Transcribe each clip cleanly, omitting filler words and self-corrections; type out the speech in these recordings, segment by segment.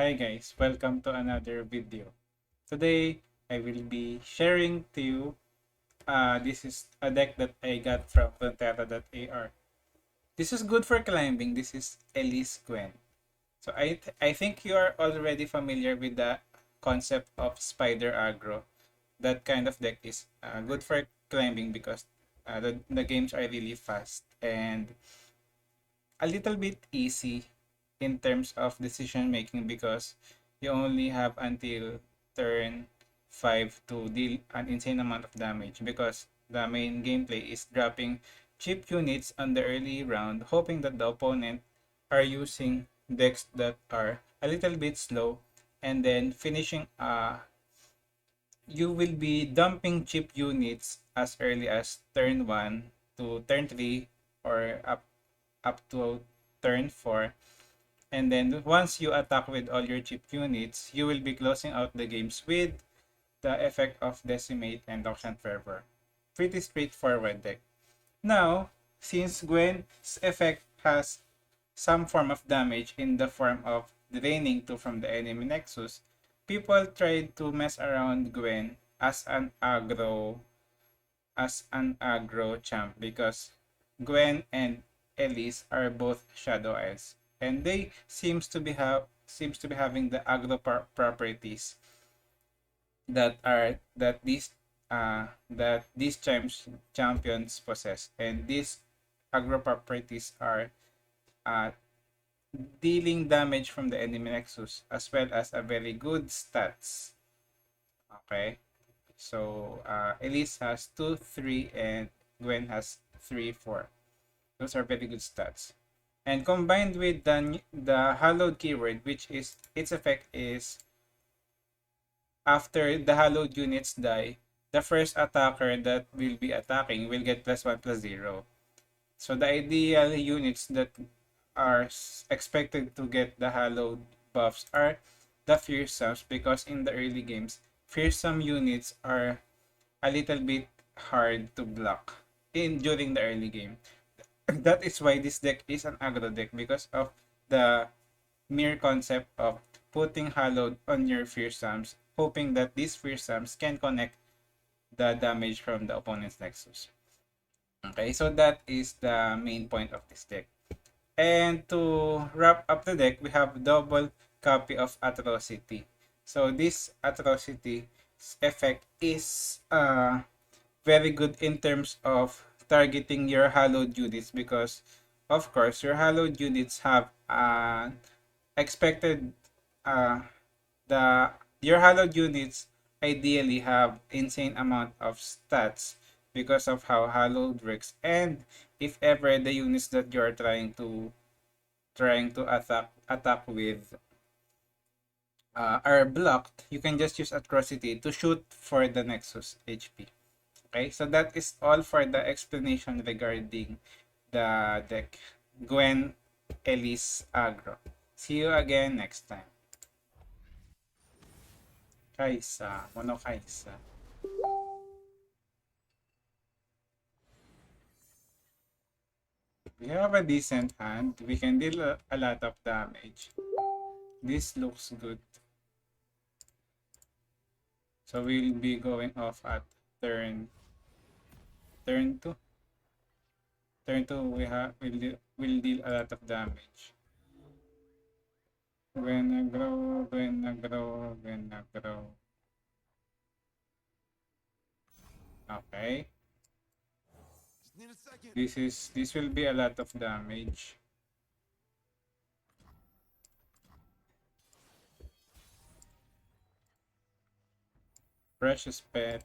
Hi guys, welcome to another video. Today, I will be sharing to you, this is a deck that I got from Runeterra.ar. This is good for climbing. This is Elise Gwen. So I think you are already familiar with the concept of spider aggro. That kind of deck is good for climbing because the games are really fast and a little bit easy in terms of decision making because you only have until turn 5 to deal an insane amount of damage because the main gameplay is dropping cheap units on the early round, hoping that the opponent are using decks that are a little bit slow, and then finishing you will be dumping cheap units as early as turn 1 to turn 3 or up to turn 4, and then once you attack with all your chip units, you will be closing out the games with the effect of Decimate and Auction Fervor. Pretty straightforward deck. Now, since Gwen's effect has some form of damage in the form of draining 2 from the enemy Nexus, people tried to mess around Gwen as an aggro champ because Gwen and Elise are both Shadow Eyes, and they seems to be having the aggro properties that these champions possess, and these aggro properties are uh, dealing damage from the enemy Nexus as well as a very good stats. Okay, so Elise has 2, 3, and Gwen has 3, 4. Those are very good stats. And combined with the hallowed keyword, which is its effect is after the hallowed units die, the first attacker that will be attacking will get +1/+0. So the ideal units that are expected to get the hallowed buffs are the fearsomes, because in the early games, fearsome units are a little bit hard to block in during the early game. That is why this deck is an aggro deck, because of the mere concept of putting hallowed on your fearsomes, hoping that these fearsomes can connect the damage from the opponent's nexus. Okay, so that is the main point of this deck. And to wrap up the deck, we have double copy of Atrocity. So this Atrocity effect is very good in terms of targeting your hallowed units, because of course your hallowed units have expected uh, the your hallowed units ideally have insane amount of stats because of how hallowed works, and if ever the units that you're trying to attack with are blocked, you can just use atrocity to shoot for the nexus HP. Okay, so that is all for the explanation regarding the deck Gwen Elise Aggro. See you again next time. Kaisa, Mono Kaisa. We have a decent hand. We can deal a lot of damage. This looks good. So we'll be going off at turn 2. Turn 2 we'll deal a lot of damage. When I grow, when I grow, when I grow. Okay. This will be a lot of damage. Precious Pet.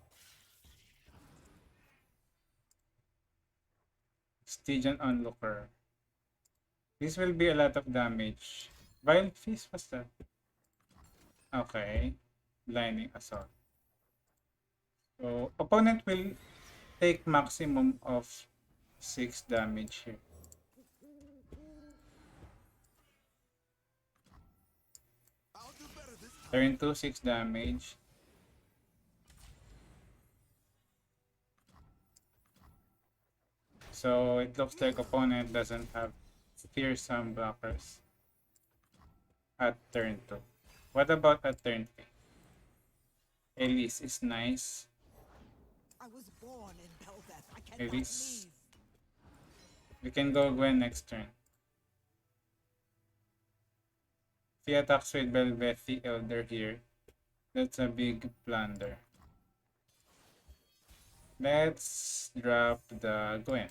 Stygian Onlooker. This will be a lot of damage. Vile Feast, what's that? Okay. Blinding Assault. So, opponent will take maximum of 6 damage here. Turn 2, 6 damage. So it looks like opponent doesn't have fearsome blockers at turn 2. What about a turn 3? Elise is nice. I was born in Belveth. I cannot Elise. leave. We can go Gwen next turn. If he attacks with Velvet the Elder here, that's a big blunder. Let's drop the Gwen.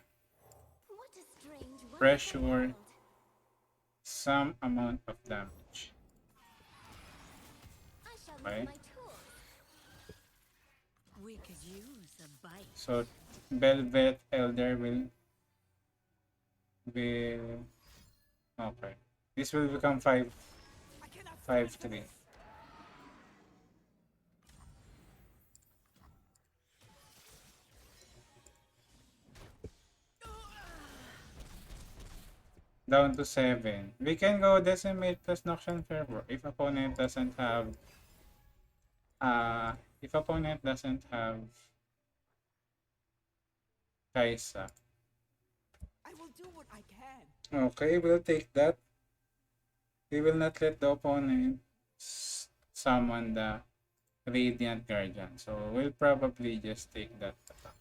What a strange, wonderful Pressure world. some amount of damage. I shall look Okay. my tools. We could use a bite. So Velvet Elder will okay. This will become I cannot 5-3. Down to 7. We can go Decimate plus Noxian Fervor if opponent doesn't have if opponent doesn't have Kaisa. I will do what I can. Okay, we'll take that. We will not let the opponent summon the Radiant Guardian. So we'll probably just take that attack.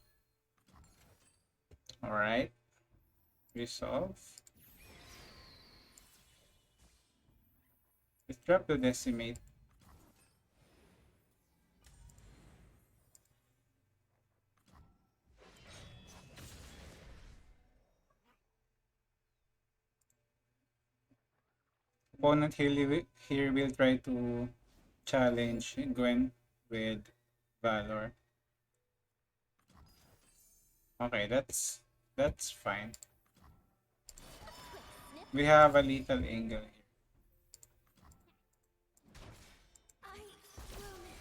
Alright. Resolve. Let's drop the Decimate. Opponent here will try to challenge Gwen with Valor. Okay, that's fine. We have a lethal angle here. I will miss.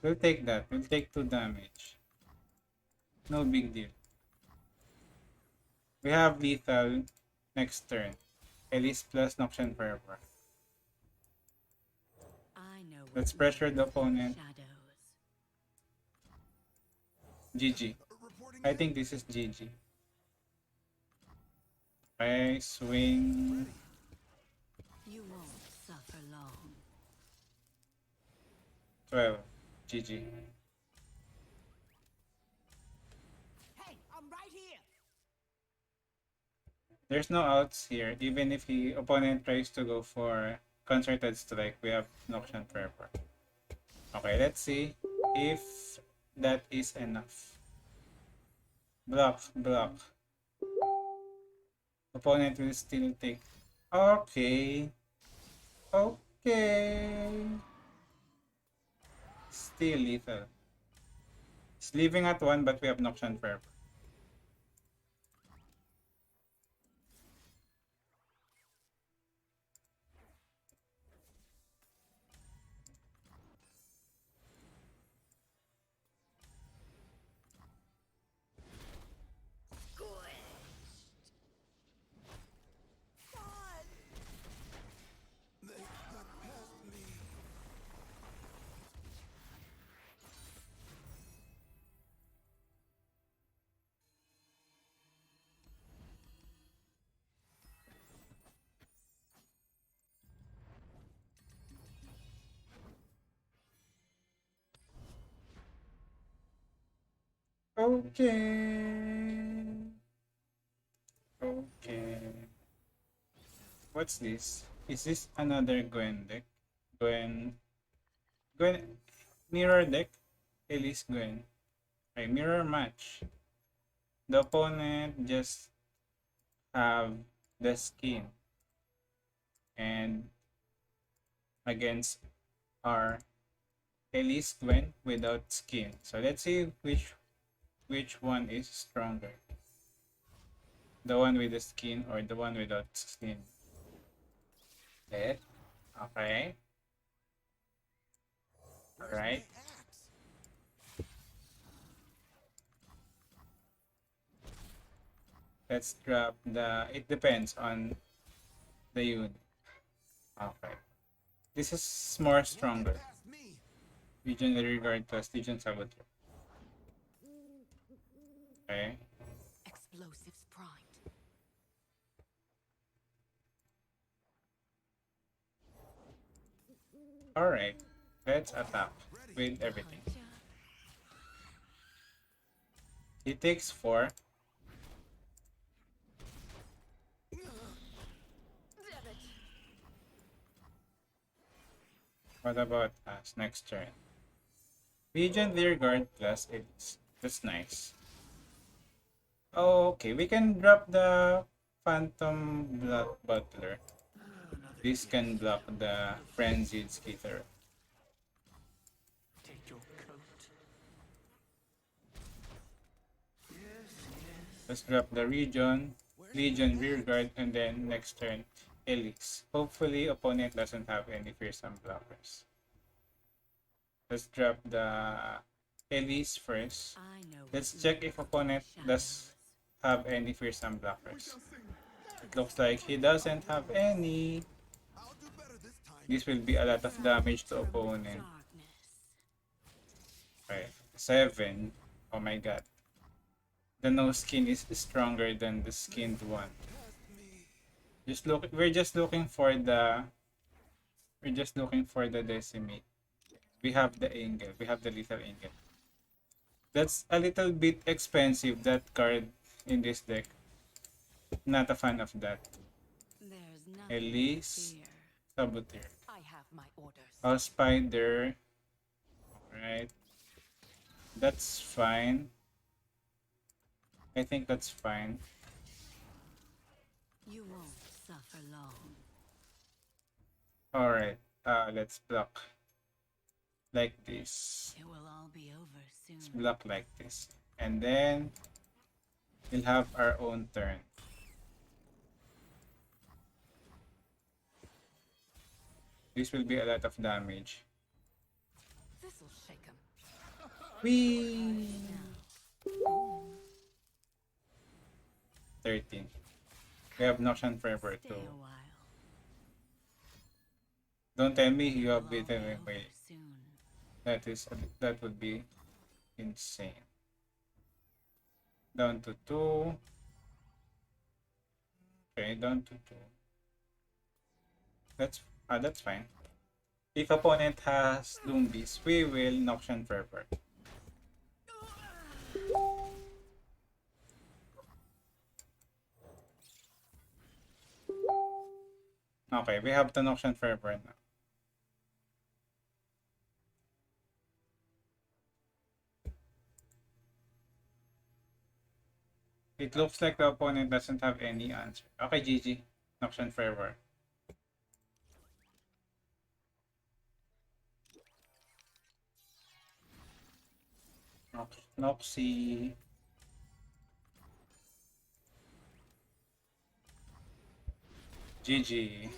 We'll take that. We'll take 2 damage. No big deal. We have lethal next turn. Elise plus Noxian Fervor. I know. Let's pressure the opponent. Shadows. GG. I think this is GG. Okay, swing. You won't suffer long. 12. GG. Hey, I'm right here. There's no outs here. Even if the opponent tries to go for Concerted Strike, we have Noxian Fervor. Okay, let's see if that is enough. Block, block. Opponent will still take. Okay. Okay. Still lethal. It's leaving at 1, but we have Noxian Fervor. They got past me. Okay. Okay. What's this? Is this another Gwen deck? Gwen mirror deck? Elise Gwen. Okay, mirror match. The opponent just have the skin and against our Elise Gwen without skin. So let's see which one is stronger. The one with the skin or the one without skin. Okay. Okay. Alright. Let's drop the it depends on the unit. Okay. This is more stronger. Legion Regard plus Legion Saboteur. Okay. Explosives primed. Alright, let's attack with everything. Gotcha. He takes 4. What about us next turn? Legion Rearguard plus Elise. That's nice. Oh, okay, we can drop the Phantom Blood Butler. This can block the Frenzied Skitter. Take your coat. Let's drop the Legion Rearguard, and then next turn, Elise. Hopefully, opponent doesn't have any fearsome blockers. Let's drop the Elise first. I know Let's what check if opponent does have any fearsome blockers. It looks like he doesn't have any. I'll do better this time. This will be a lot of damage to opponent. darkness. Right. 7. Oh my god. The no skin is stronger than the skinned one. We're just looking for the decimate. We have the angle. We have the lethal angle. That's a little bit expensive, that card in this deck. Not a fan of that. There's nothing Elise, to fear. Saboteur. I have my orders. Oh, Spider. Alright. That's fine. I think that's fine. You won't suffer long. Alright. Let's block like this. It will all be over soon. Let's block like this. And then we'll have our own turn. This will be a lot of damage. This'll shake 'em. Whee! 13. We have Noxian Forever Stay too. a while. Don't tell me you It have will all beaten be me. over Wait, soon. that would be insane. Down to 2. Okay, down to 2. That's fine. If opponent has Doom Beast, we will Noxian Forever. Okay, we have the Noxian Forever now. It looks like the opponent doesn't have any answer. Okay, GG. Noxian Forever. Noxy. GG.